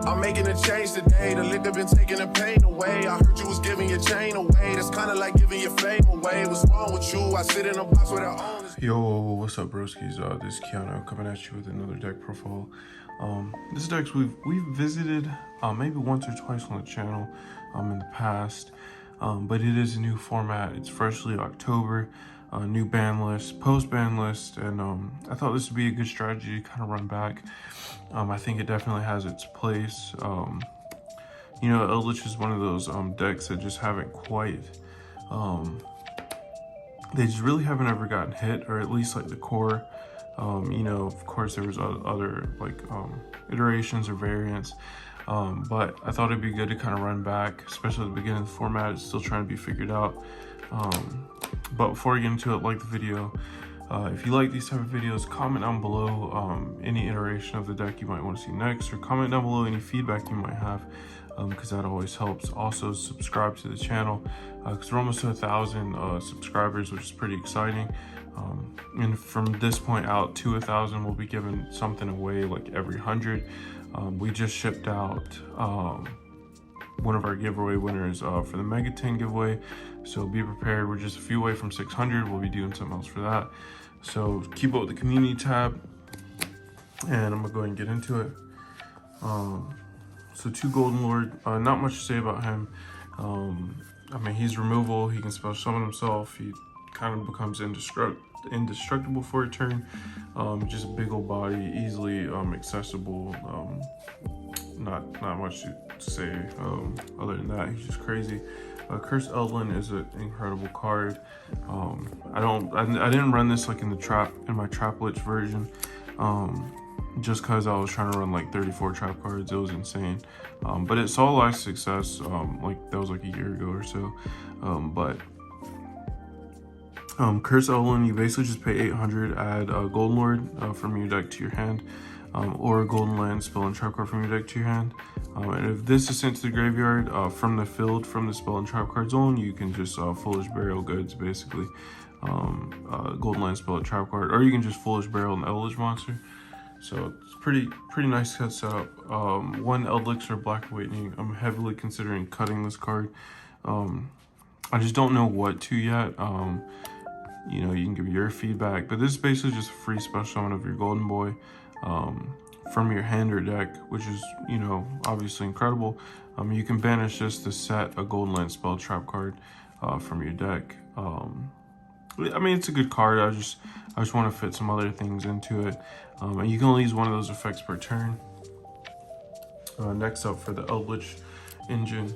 I'm making a change today. The liquor been taking the pain away. I heard you was giving your chain away. That's kind of like giving your fame away. What's wrong with you? I sit in a box with our owners. Yo, what's up, broskies? This is Keanu coming at you with another deck profile. This deck we've visited maybe once or twice on the channel in the past, but it is a new format. It's freshly October, new ban list, post ban list, and I thought this would be a good strategy to kind of run back. I think it definitely has its place. You know, Eldlich is one of those decks that just haven't quite they just really haven't ever gotten hit, or at least like the core. You know, of course there was other like iterations or variants, but I thought it'd be good to kind of run back, especially at the beginning of the format. It's still trying to be figured out. But before I get into it, like the video. If you like these type of videos, comment down below any iteration of the deck you might want to see next, or comment down below any feedback you might have, because that always helps. Also, subscribe to the channel because we're almost to 1,000 subscribers, which is pretty exciting. And from this point out to 1,000, we'll be giving something away like every 100. We just shipped out one of our giveaway winners for the Mega 10 giveaway, so be prepared. We're just a few away from 600. We'll be doing something else for that, so keep up with the community tab, and I'm gonna go ahead and get into it. So 2 Golden Lord, not much to say about him. I mean, he's removal. He can spell summon himself. He kind of becomes indestructible for a turn. Just a big old body, easily accessible. Not much to say other than that. He's just crazy. Cursed Eldlich is an incredible card. I didn't run this like in my Trap-lich version, just because I was trying to run like 34 trap cards. It was insane, but it saw a lot of success. Like that was like a year ago or so. Cursed Eldlich, you basically just pay 800, add a Golden Lord from your deck to your hand, or a Golden Land spell and trap card from your deck to your hand. And if this is sent to the graveyard from the field from the spell and trap card zone, you can just Foolish Burial Goods, basically. Golden Land spell and trap card, or you can just Foolish Burial an Eldlich monster. So it's pretty nice setup. 1 Eldlich or Black Awakening. I'm heavily considering cutting this card. I just don't know what to yet. You know, you can give your feedback, but this is basically just a free special summon of your Golden Boy from your hand or deck, which is, you know, obviously incredible. You can banish this to set a Golden Land spell trap card from your deck. I mean, it's a good card. I just want to fit some other things into it. And you can only use one of those effects per turn. Next up for the Eldlich engine,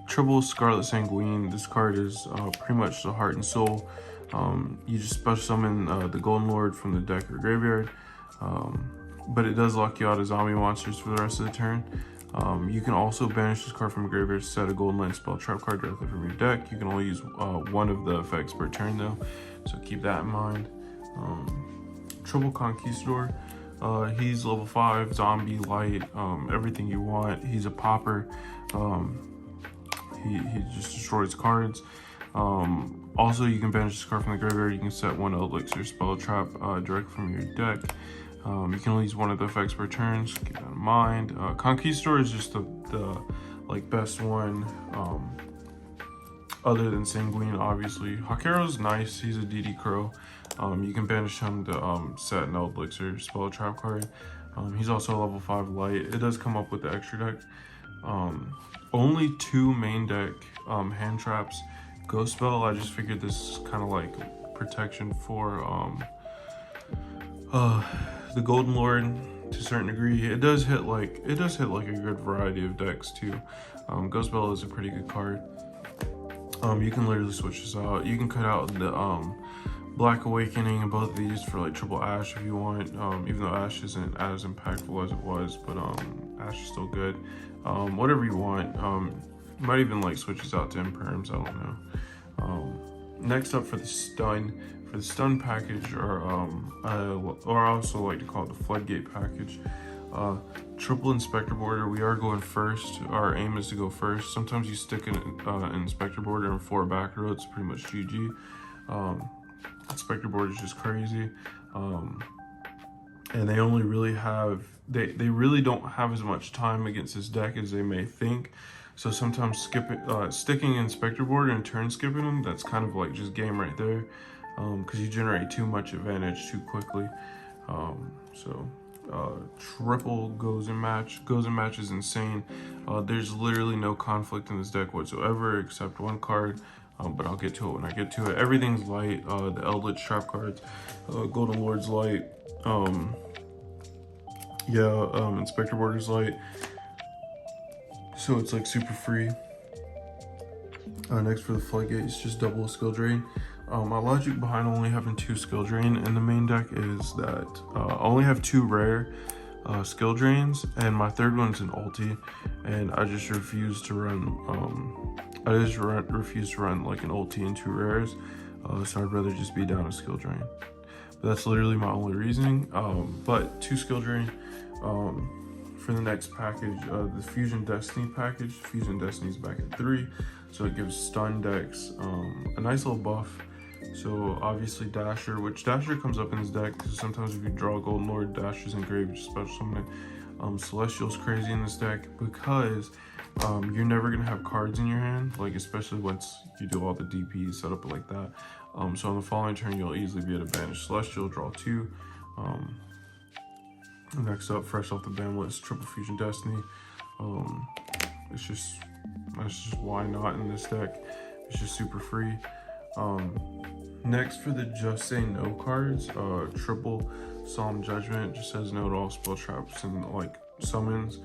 Triple Scarlet Sanguine. This card is pretty much the heart and soul. You just special summon the Golden Lord from the deck or graveyard, but it does lock you out of zombie monsters for the rest of the turn. You can also banish this card from a graveyard to set a Golden Land spell trap card directly from your deck. You can only use one of the effects per turn though, so keep that in mind. Triple Conquistador. He's level 5, zombie, light, everything you want. He's a popper. He just destroys cards. Also, you can banish this card from the graveyard. You can set 1 Elixir spell trap directly from your deck. You can only use one of the effects per turn, so keep that in mind. Conquistador is just the like best one, other than Sanguine, obviously. Hakero's nice. He's a DD Crow. You can banish him to set an Elixir spell trap card. He's also a level 5 light. It does come up with the extra deck. Only 2 main deck hand traps. Ghost Spell, I just figured this is kind of like protection for the Golden Lord to a certain degree. It does hit like a good variety of decks too. Ghost Spell is a pretty good card. You can literally switch this out. You can cut out the Black Awakening and both of these for like triple Ash if you want, even though Ash isn't as impactful as it was, but Ash is still good. Whatever you want. You might even like switch this out to Imperms, I don't know. Next up for the stun package, or I also like to call it the floodgate package. Triple Inspector Border. We are going first. Our aim is to go first. Sometimes you stick an Inspector Border and 4 back row. It's pretty much GG. Inspector Border is just crazy. and they only really have, they really don't have as much time against this deck as they may think. So sometimes sticking Inspector Board and turn skipping them, that's kind of like just game right there, because you generate too much advantage too quickly. Triple goes in match. Goes in match is insane. There's literally no conflict in this deck whatsoever except one card, but I'll get to it when I get to it. Everything's light. The Eldlich trap cards, Golden Lord's light. Inspector Board is light. So it's like super free. Next for the Floodgates, just double skill drain. My logic behind only having 2 skill drain in the main deck is that I only have 2 rare skill drains, and my third one's an ulti, and I just refuse to run. Refuse to run like an ulti and 2 rares. So I'd rather just be down a skill drain. But that's literally my only reasoning. But 2 skill drain. For the next package, the Fusion Destiny package. Fusion Destiny's back at 3, so it gives stun decks a nice little buff. So obviously Dasher, which Dasher comes up in this deck because sometimes if you draw a Golden Lord, Dasher's engraved, special summon it. Celestial's crazy in this deck because you're never gonna have cards in your hand, like especially once you do all the DP set up like that. So on the following turn, you'll easily be at advantage. Celestial, draw 2. Next up, fresh off the Banlist, Triple Fusion Destiny. That's just why not in this deck. It's just super free. Next for the Just Say No cards, Triple Solemn Judgment just says no to all spell traps and like summons.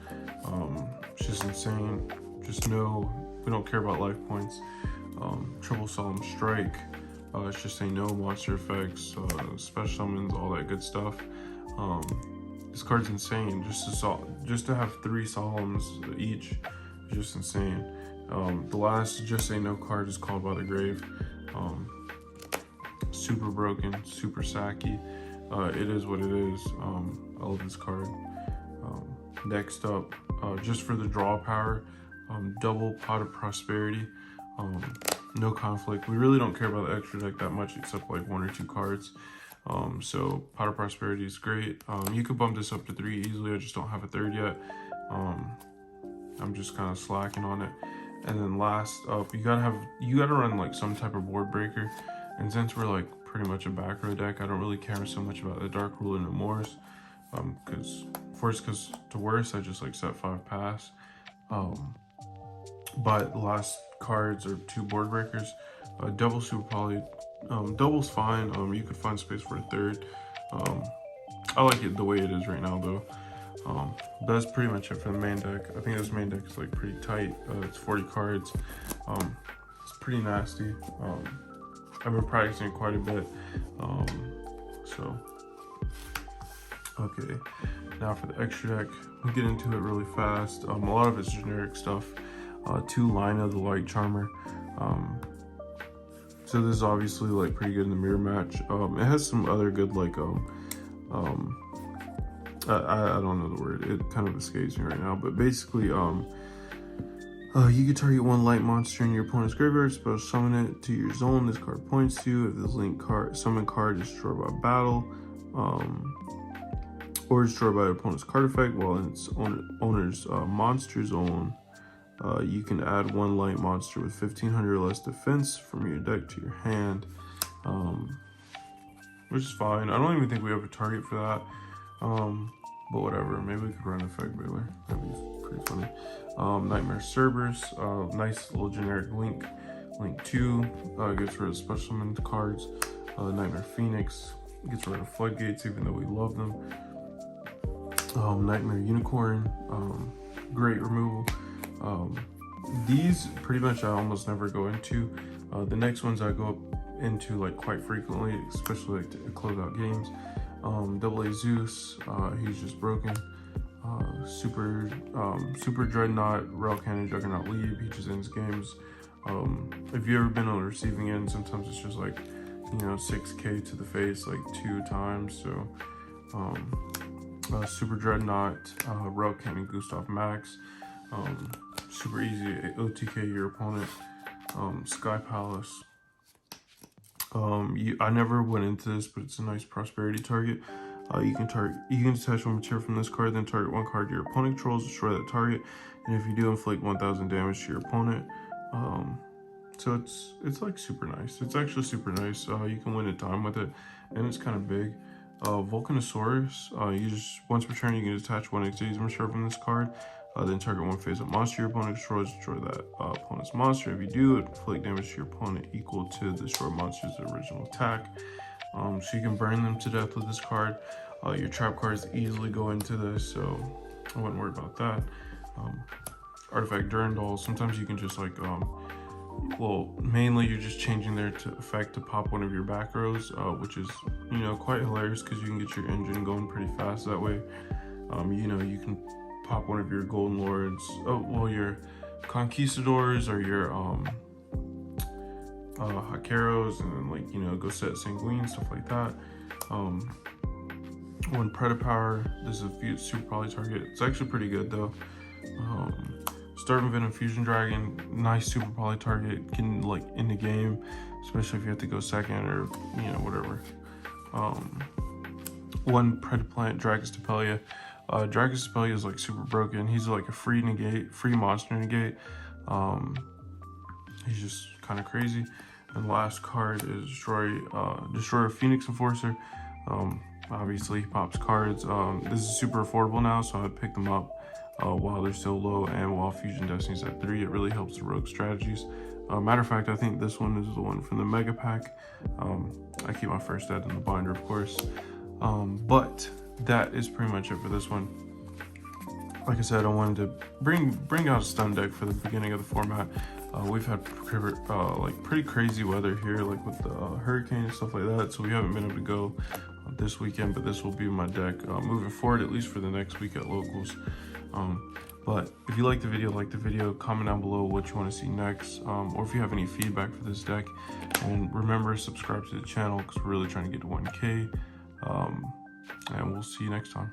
It's just insane. Just no, we don't care about life points. Triple Solemn Strike, it's just say no monster effects, special summons, all that good stuff. This card's insane. Just to have 3 Solemns each is just insane. The last Just Say No card is Called by the Grave. Super broken, super sacky. It is what it is. I love this card. Next up, just for the draw power, double Pot of Prosperity. No conflict. We really don't care about the extra deck that much except like 1 or 2 cards. So Pot of Prosperity is great. You could bump this up to 3 easily. I just don't have a 3rd yet. I'm just kind of slacking on it. And then last up, you gotta run like some type of board breaker. And since we're like pretty much a back row deck, I don't really care so much about the Dark Ruler and the Moors. Because to worse, I just like set 5 pass. But the last cards are 2 board breakers. Double Super Poly. Double's fine. You could find space for a 3rd. I like it the way it is right now though. That's pretty much it for the main deck. I think this main deck is like pretty tight. It's 40 cards. It's pretty nasty. I've been practicing quite a bit. Okay. Now for the extra deck, we'll get into it really fast. A lot of it's generic stuff. 2 Lina, the Light Charmer. So this is obviously like pretty good in the mirror match. It has some other good like I don't know the word. It kind of escapes me right now. But basically, you can target 1 light monster in your opponent's graveyard, special summon it to your zone. This card points to. If this summon card is destroyed by battle, or destroyed by your opponent's card effect while in its owner's monster zone, you can add 1 light monster with 1500 or less defense from your deck to your hand, which is fine. I don't even think we have a target for that, but whatever. Maybe we could run Effect Baylor. That'd be pretty funny. Nightmare Cerberus, nice little generic Link 2, gets rid of special summon cards. Nightmare Phoenix gets rid of Floodgates, even though we love them. Nightmare Unicorn, great removal. These pretty much I almost never go into. The next ones I go up into like quite frequently, especially like to close out games. Double A Zeus, he's just broken. Super Dreadnought, Rail Cannon, Juggernaut Leap, he just ends games. If you've ever been on the receiving end, sometimes it's just like, 6k to the face like 2 times. So Super Dreadnought, Rail Cannon, Gustav Max, super easy OTK your opponent. Sky Palace, I never went into this, but it's a nice prosperity target. You can detach one material from this card, then target one card your opponent controls, destroy that target, and if you do, inflict 1,000 damage to your opponent. So it's like super nice. It's actually super nice. You can win a time with it, and it's kind of big. Volcanosaurus, you just once per turn you can detach one exceeds material from this card, then target one face-up monster your opponent controls, destroy that opponent's monster. If you do, inflict damage to your opponent equal to the destroyed monster's original attack. So you can burn them to death with this card. Your trap cards easily go into this, so I wouldn't worry about that. Artifact Durandal, sometimes you can just like, well, mainly you're just changing their effect to pop one of your back rows, which is, you know, quite hilarious because you can get your engine going pretty fast that way. You know, you can pop one of your Golden Lords, your Conquistadors or your Hakeros, and then, like, you know, go set Sanguine, stuff like that. One Predapower, this is a super poly target. It's actually pretty good though. Starving Venom Fusion Dragon, nice super poly target, can like in the game, especially if you have to go second or, you know, whatever. One Predaplant, Dragostapelia. Dragostapelia is like super broken. He's like a free monster negate. He's just kind of crazy. And the last card is Destroy Phoenix Enforcer. Obviously he pops cards. This is super affordable now, so I picked them up while they're still low, and while Fusion Destiny's at 3. It really helps the rogue strategies. Matter of fact, I think this one is the one from the mega pack. I keep my first ad in the binder, of course. But that is pretty much it for this one. Like I said, I wanted to bring out a stun deck for the beginning of the format. We've had like pretty crazy weather here, like with the hurricane and stuff like that, so we haven't been able to go this weekend, but this will be my deck moving forward, at least for the next week at locals. But if you like the video, comment down below what you want to see next, or if you have any feedback for this deck. And remember, subscribe to the channel because we're really trying to get to 1K. And we'll see you next time.